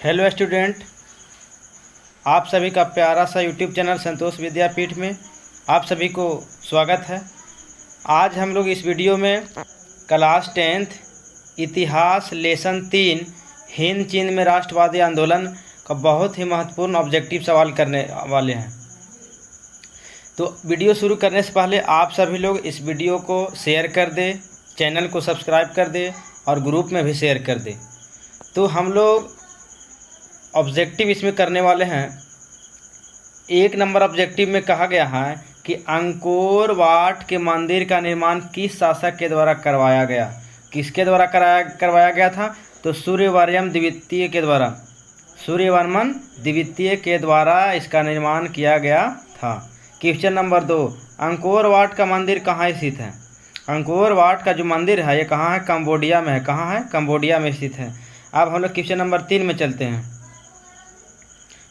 Hello student, आप सभी का प्यारा सा यूट्यूब चैनल संतोष विद्यापीठ में आप सभी को स्वागत है। आज हम लोग इस वीडियो में क्लास 10th इतिहास लेसन 3 हिंद चीन में राष्ट्रवादी आंदोलन का बहुत ही महत्वपूर्ण ऑब्जेक्टिव सवाल करने वाले हैं। तो वीडियो शुरू करने से पहले आप सभी लोग इस वीडियो को शेयर कर दें, चैनल को सब्सक्राइब कर दें और ग्रुप में भी शेयर कर दें। तो हम लोग ऑब्जेक्टिव इसमें करने वाले हैं। 1 नंबर ऑब्जेक्टिव में कहा गया है कि अंकोर वाट के मंदिर का निर्माण किस शासक के द्वारा करवाया गया। किसके द्वारा करवाया गया था? तो सूर्यवर्मन द्वितीय के द्वारा, सूर्यवर्मन द्वितीय के द्वारा इसका निर्माण किया गया था। क्वेश्चन नंबर 2, अंकोर वाट का मंदिर कहाँ स्थित है? अंकोर वाट का जो मंदिर है ये कहाँ है? कंबोडिया में है। कहाँ है? कंबोडिया में स्थित है। अब हम लोग क्वेश्चन नंबर 3 में चलते हैं।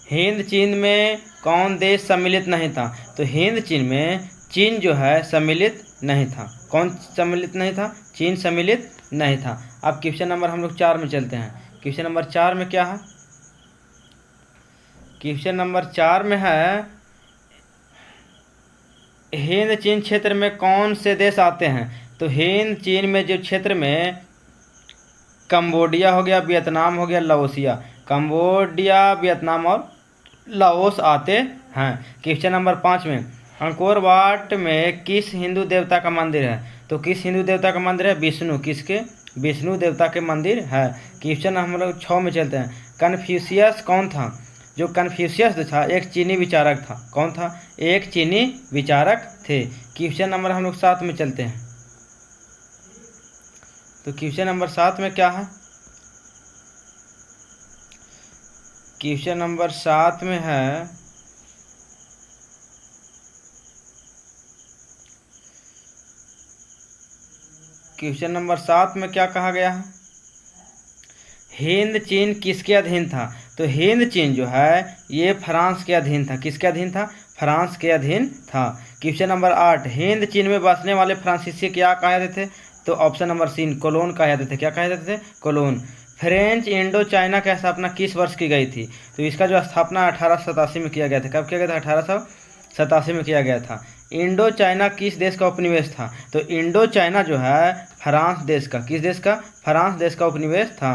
हिंद चीन में कौन देश सम्मिलित नहीं था? तो हिंद चीन में चीन जो है सम्मिलित नहीं था। कौन सम्मिलित नहीं था? चीन सम्मिलित नहीं था। अब क्वेश्चन नंबर हम लोग 4 में चलते हैं। क्वेश्चन नंबर 4 में क्या है? क्वेश्चन नंबर 4 में है हिंद चीन क्षेत्र में कौन से देश आते हैं? तो हिंद चीन में जो क्षेत्र में कंबोडिया हो गया, वियतनाम हो गया, लाओसिया, कंबोडिया, वियतनाम और लाओस आते हैं। क्वेश्चन नंबर 5 में अंकोर वाट में किस हिंदू देवता का मंदिर है? तो किस हिंदू देवता का मंदिर है? विष्णु। किसके? विष्णु देवता के मंदिर है। क्वेश्चन हम लोग 6 में चलते हैं। कन्फ्यूशियस कौन था? जो कन्फ्यूशियस था एक चीनी विचारक था। कौन था? एक चीनी विचारक थे। क्वेश्चन नंबर हम लोग 7 में चलते हैं। तो क्वेश्चन नंबर 7 में क्या है? क्वेश्चन नंबर 7 में है क्वेश्चन नंबर 7 में क्या कहा गया है? हिंद चीन किसके अधीन था? तो हिंद चीन जो है ये फ्रांस के अधीन था। किसके अधीन था? फ्रांस के अधीन था। क्वेश्चन नंबर 8, हिंद चीन में बसने वाले फ्रांसीसी क्या कहा जाते थे? तो ऑप्शन नंबर सी, कोलोन कहा जाते थे। क्या कहा जाते थे? कोलोन। फ्रेंच इंडो चाइना की स्थापना किस वर्ष की गई थी? तो इसका जो स्थापना 1887 में किया गया था। कब किया गया था? 1887 में किया गया था। इंडो चाइना किस देश का उपनिवेश था? तो इंडो चाइना जो है फ्रांस देश का, किस देश का? फ्रांस देश का उपनिवेश था।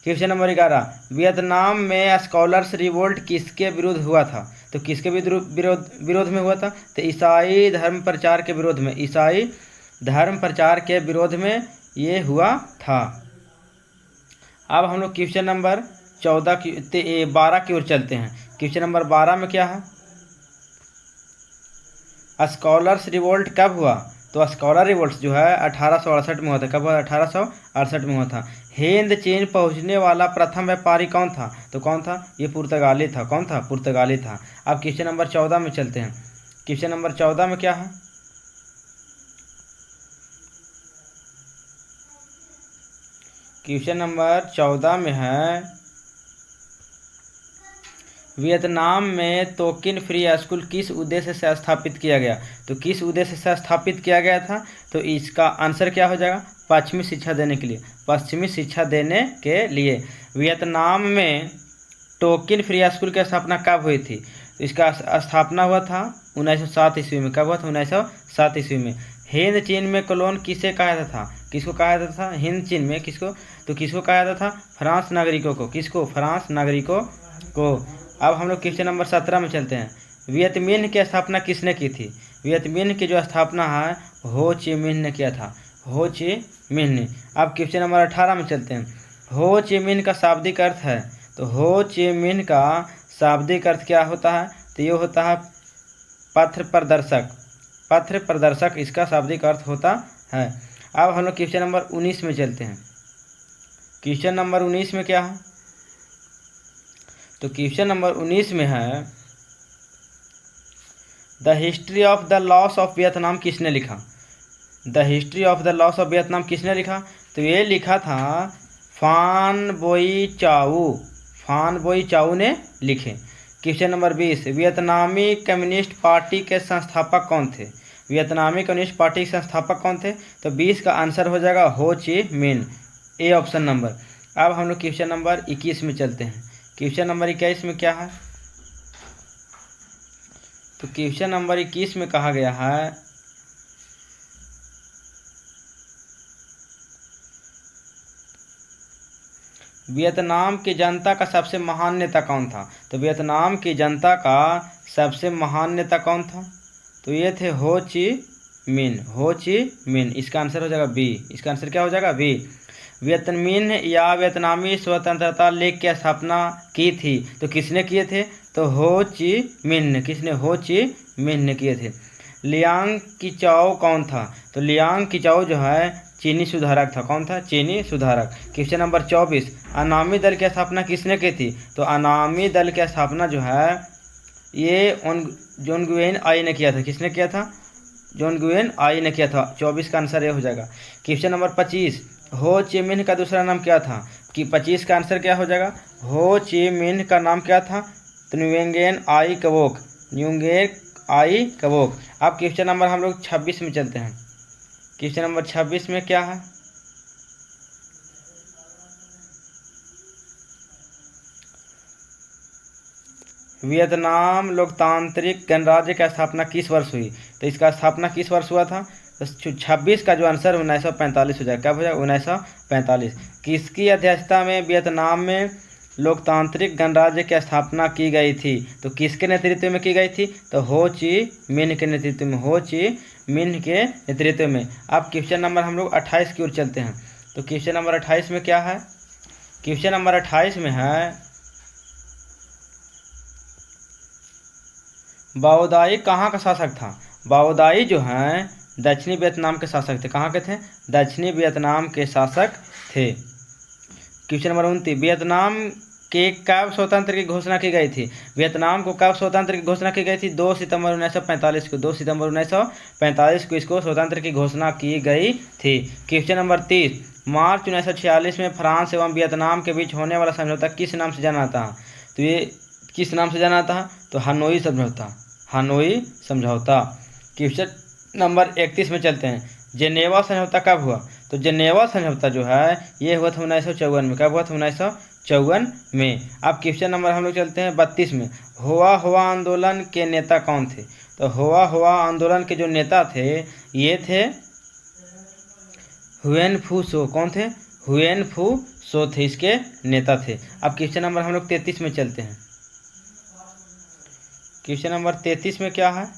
क्वेश्चन नंबर 11, वियतनाम में स्कॉलर्स रिवोल्ट किसके विरुद्ध हुआ था? तो किसके विरोध में हुआ था? तो ईसाई धर्म प्रचार के विरोध में, ईसाई धर्म प्रचार के विरोध में ये हुआ था। अब हम लोग क्वेश्चन नंबर 12 की ओर चलते हैं। क्वेश्चन नंबर 12 में क्या है? स्कॉलर्स रिवोल्ट कब हुआ? तो स्कॉलर रिवोल्ट जो है 1868 में हुआ था। कब हुआ? 1868 में हुआ था। हिंद चीन पहुंचने वाला प्रथम व्यापारी कौन था? तो कौन था? ये पुर्तगाली था। कौन था? पुर्तगाली था। अब क्वेश्चन नंबर 14 में चलते हैं। क्वेश्चन नंबर 14 में क्या है? क्वेश्चन नंबर 14 में है वियतनाम में तोकिन फ्री स्कूल किस उद्देश्य से स्थापित किया गया? तो किस उद्देश्य से स्थापित किया गया था? तो इसका आंसर क्या हो जाएगा? पश्चिमी शिक्षा देने के लिए। पश्चिमी शिक्षा देने के लिए। वियतनाम में टोकिन फ्री स्कूल की स्थापना कब हुई थी? तो इसका स्थापना हुआ था 1907 ईस्वी में। कब हुआ था? 1907 ईस्वी में। हिंद चीन में कोलोन किसे कहा जाता था? किसको कहा जाता था? हिंद चीन में किसको? तो किसको कहा जाता था? फ्रांस नागरिकों को। किसको? फ्रांस नागरिकों को। अब हम लोग क्वेश्चन नंबर 17 में चलते हैं। वियतमिन की स्थापना किसने की थी? वियतमिन की जो स्थापना है हो ची मिन्ह ने किया था। हो ची मिन्ह ने। अब क्वेश्चन नंबर 18 में चलते हैं। हो ची मिन्ह का शाब्दिक अर्थ है? तो हो ची मिन्ह का शाब्दिक अर्थ क्या होता है? तो ये होता है पथ प्रदर्शक। पथ प्रदर्शक इसका शाब्दिक अर्थ होता है। अब हम लोग क्वेश्चन नंबर 19 में चलते हैं। क्वेश्चन नंबर 19 में क्या है? तो क्वेश्चन नंबर 19 में है the history of the loss of Vietnam किसने लिखा? The history of the loss of Vietnam किसने लिखा? तो ये लिखा था फान बोई चाऊ। फान बोई चाऊ ने लिखे। क्वेश्चन नंबर 20, वियतनामी कम्युनिस्ट पार्टी के संस्थापक कौन थे? वियतनामी कम्युनिस्ट पार्टी के संस्थापक कौन थे? तो 20 का आंसर हो जाएगा हो Chi Minh, A option number. अब हम लोग क्वेश्चन नंबर 21 में चलते हैं। क्वेश्चन नंबर 21 में क्या है? तो क्वेश्चन नंबर 21 में कहा गया है वियतनाम की जनता का सबसे महान नेता कौन था? तो वियतनाम की जनता का सबसे महान नेता कौन था? तो ये थे हो ची मिन, हो ची मिन। इसका आंसर हो जाएगा बी। इसका आंसर क्या हो जाएगा? बी। वियतमिन या वियतनामी स्वतंत्रता लीग की स्थापना की थी, तो किसने किए थे? तो हो ची मिन ने। किसने? हो ची मिन ने किए थे। लियांग किचाओ कौन था? तो लियांग किचाओ जो है चीनी सुधारक था। कौन था? चीनी सुधारक। क्वेश्चन नंबर 24, अनामी दल की स्थापना किसने की थी? तो अनामी दल की स्थापना जो है ये जॉन गुयेन आई ने किया था। किसने किया था? जॉन गुयेन आई ने किया था। 24 का आंसर ये हो जाएगा। क्वेश्चन नंबर 25, हो ची मिन्ह का दूसरा नाम क्या था? कि 25 का आंसर क्या हो जाएगा? हो ची मिन्ह का नाम क्या था? तो न्यूएंगेन आई कवोक, न्यूएंगेन आई कवोक। अब क्वेश्चन नंबर हम लोग 26 में चलते हैं। क्वेश्चन नंबर 26 में क्या है? वियतनाम लोकतांत्रिक गणराज्य की स्थापना किस वर्ष हुई? तो इसका स्थापना किस वर्ष हुआ था? तो 26 का जो आंसर 1945 हो जाएगा। कब हो जाएगा? 1945। किसकी अध्यक्षता में वियतनाम में लोकतांत्रिक गणराज्य की स्थापना की गई थी? तो किसके नेतृत्व में की गई थी? तो हो ची मिन्ह के नेतृत्व में, हो ची मिन्ह के नेतृत्व में। अब क्वेश्चन नंबर हम लोग 28 की ओर चलते हैं। तो क्वेश्चन नंबर 28 में क्या है? क्वेश्चन नंबर 28 में है बाओदाई कहाँ का शासक था? बाओदाई जो हैं दक्षिणी वियतनाम के शासक थे। कहाँ के थे? दक्षिणी वियतनाम के शासक थे। क्वेश्चन नंबर 29, वियतनाम के कब स्वतंत्र की घोषणा की गई थी? वियतनाम को कब स्वतंत्र की घोषणा की गई थी? 2 सितंबर 1945 को। 2 सितंबर 1945 को इसको स्वतंत्र की घोषणा की गई थी। क्वेश्चन नंबर 30, मार्च 1946 में फ्रांस एवं वियतनाम के बीच होने वाला समझौता किस नाम से जाना था? तो ये किस नाम से जाना था? तो हनोई समझौता, हनोई समझौता। क्वेश्चन नंबर 31 में चलते हैं। जेनेवा समझौता कब हुआ? तो जेनेवा समझौता जो है ये हुआ था 1954 में। कब हुआ था? 1954 में। अब क्वेश्चन नंबर हम लोग चलते हैं 32 में। हुआ आंदोलन के नेता कौन थे? तो हुआ आंदोलन के जो नेता थे ये थे हुएन फू सो। कौन थे? हुएन फू सो थे इसके नेता थे। अब क्वेश्चन नंबर हम लोग 33 में चलते हैं। क्वेश्चन नंबर 33 में क्या है?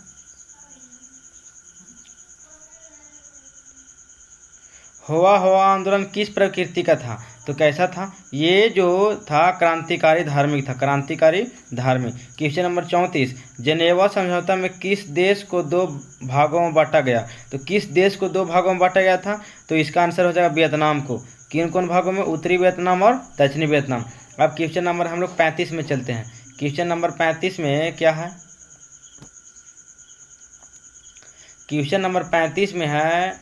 हुआ आंदोलन किस प्रकृति का था? तो कैसा था? ये जो था क्रांतिकारी धार्मिक था, क्रांतिकारी धार्मिक। क्वेश्चन नंबर 34, जेनेवा समझौता में किस देश को 2 भागों में बांटा गया? तो किस देश को 2 भागों में बांटा गया था? तो इसका आंसर हो जाएगा वियतनाम को। किन कौन भागों में? उत्तरी वियतनाम और दक्षिणी वियतनाम। अब क्वेश्चन नंबर हम लोग 35 में चलते हैं। क्वेश्चन नंबर 35 में क्या है? क्वेश्चन नंबर 35 में है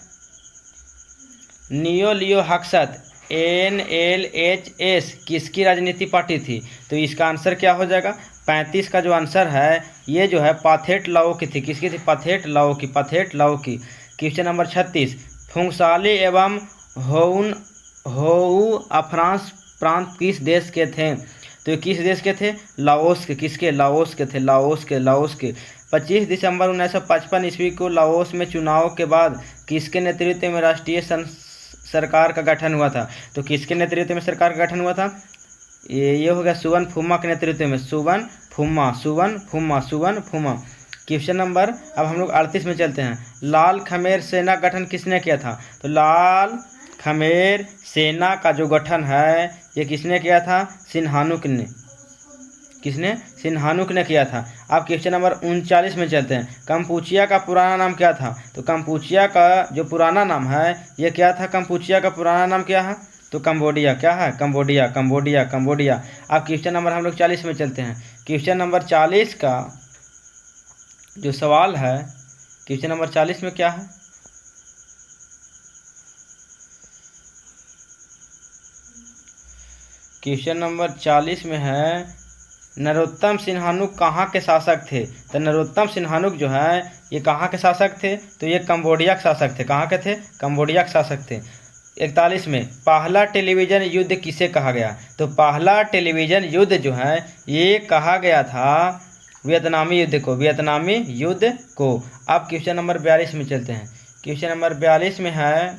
नियो लियो हक्सत NLHS किसकी राजनीति पार्टी थी? तो इसका आंसर क्या हो जाएगा? 35 का जो आंसर है ये जो है पाथेट लाओ की थी। किसकी थी? पाथेट लाओ की, पाथेट लाओ की। क्वेश्चन नंबर 36, फुंगसाली एवं होऊ अफ्रांस प्रांत किस देश के थे? तो किस देश के थे? लाओस के। किसके? लाओस के थे, लाओस के, लाओस के। 25 दिसंबर 1955 ईस्वी को लाओस में चुनाव के बाद किसके नेतृत्व में राष्ट्रीय सरकार का गठन हुआ था? तो किसके नेतृत्व में सरकार का गठन हुआ था? ये हो गया सुवन फुम्मा के नेतृत्व में, सुवन फुम्मा, सुवन फुम्मा, सुवन फुम्मा। क्वेश्चन नंबर अब हम लोग 38 में चलते हैं। लाल खमेर सेना गठन किसने किया था? तो लाल खमेर सेना का जो गठन है ये किसने किया था? सिन्हानुक ने। किसने? सिन्हानुक ने किया था। अब क्वेश्चन नंबर 39 में चलते हैं। कंपूचिया का पुराना नाम क्या था? तो कंपूचिया का जो पुराना नाम है ये क्या था? कंपूचिया का पुराना नाम क्या है? तो कंबोडिया। क्या है? Cambodia, Cambodia, Cambodia. अब क्वेश्चन नंबर हम लोग 40 में चलते हैं। क्वेश्चन नंबर 40 का जो सवाल है, क्वेश्चन नंबर 40 में क्या है? क्वेश्चन नंबर 40 में है नरोत्तम सिन्हानुक कहाँ के शासक थे? तो नरोत्तम सिन्हानुक जो है ये कहाँ के शासक थे? तो ये कंबोडिया के शासक थे। कहाँ के थे? कंबोडिया के शासक थे। 41 में पहला टेलीविज़न युद्ध किसे कहा गया? तो पहला टेलीविज़न युद्ध जो है ये कहा गया था वियतनामी युद्ध को, वियतनामी युद्ध को। अब क्वेश्चन नंबर 42 में चलते हैं। क्वेश्चन नंबर 42 में है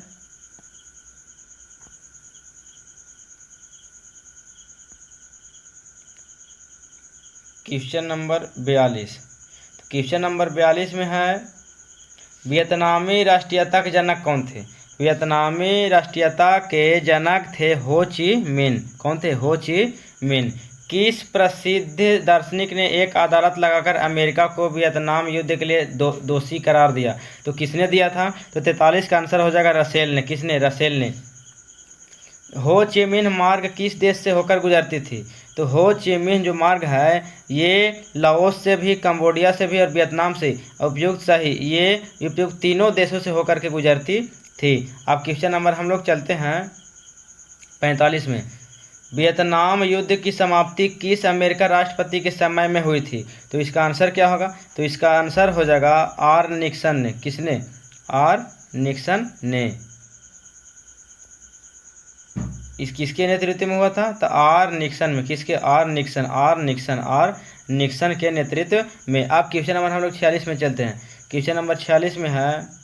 क्वेश्चन नंबर 42। तो क्वेश्चन नंबर 42 में है वियतनामी राष्ट्रीयता के जनक कौन थे? वियतनामी राष्ट्रीयता के जनक थे हो ची मिन। कौन थे? हो ची मिन। किस प्रसिद्ध दार्शनिक ने एक अदालत लगाकर अमेरिका को वियतनाम युद्ध के लिए दोषी करार दिया? तो किसने दिया था? तो 43 का आंसर हो जाएगा रसेल ने। किसने? रसेल ने। हो ची मिन्ह मार्ग किस देश से होकर गुजरती थी? तो हो ची मिन्ह जो मार्ग है ये लाओस से भी, कंबोडिया से भी और वियतनाम से उपयुक्त सही ये उपयुक्त तीनों देशों से होकर के गुजरती थी। अब क्वेश्चन नंबर हम लोग चलते हैं 45 में। वियतनाम युद्ध की समाप्ति किस अमेरिका राष्ट्रपति के समय में हुई थी? तो इसका आंसर क्या होगा? तो इसका आंसर हो जाएगा आर निक्सन ने। किसने? आर निक्सन ने। इस किसके नेतृत्व में हुआ था? तो आर निक्सन में। किसके? Are Nixon. आर निक्सन के नेतृत्व में। अब क्वेश्चन नंबर हम लोग 46 में चलते हैं। क्वेश्चन नंबर 46 में है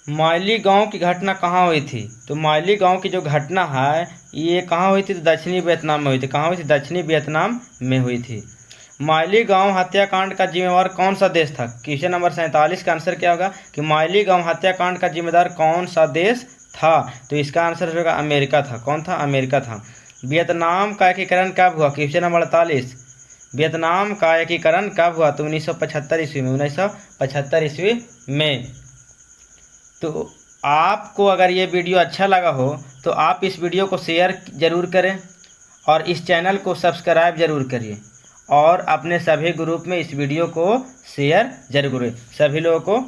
माइली गांव की घटना कहाँ हुई थी? तो माइली गांव की जो घटना है ये कहाँ हुई थी? तो दक्षिणी वियतनाम में हुई थी। कहाँ हुई थी? दक्षिणी वियतनाम में हुई थी। माइली गांव हत्याकांड का जिम्मेवार कौन सा देश था? क्वेश्चन नंबर 47 का आंसर क्या होगा कि माइली गांव हत्याकांड का जिम्मेदार कौन सा देश था? तो इसका आंसर होगा अमेरिका था। कौन था? अमेरिका था। वियतनाम का एकीकरण कब हुआ? Question number 48। वियतनाम का एकीकरण कब हुआ? तो 1975 ईस्वी में। 1975 ईस्वी में। तो आपको अगर ये वीडियो अच्छा लगा हो तो आप इस वीडियो को शेयर ज़रूर करें और इस चैनल को सब्सक्राइब ज़रूर करिए और अपने सभी ग्रुप में इस वीडियो को शेयर जरूर करें। सभी लोगों को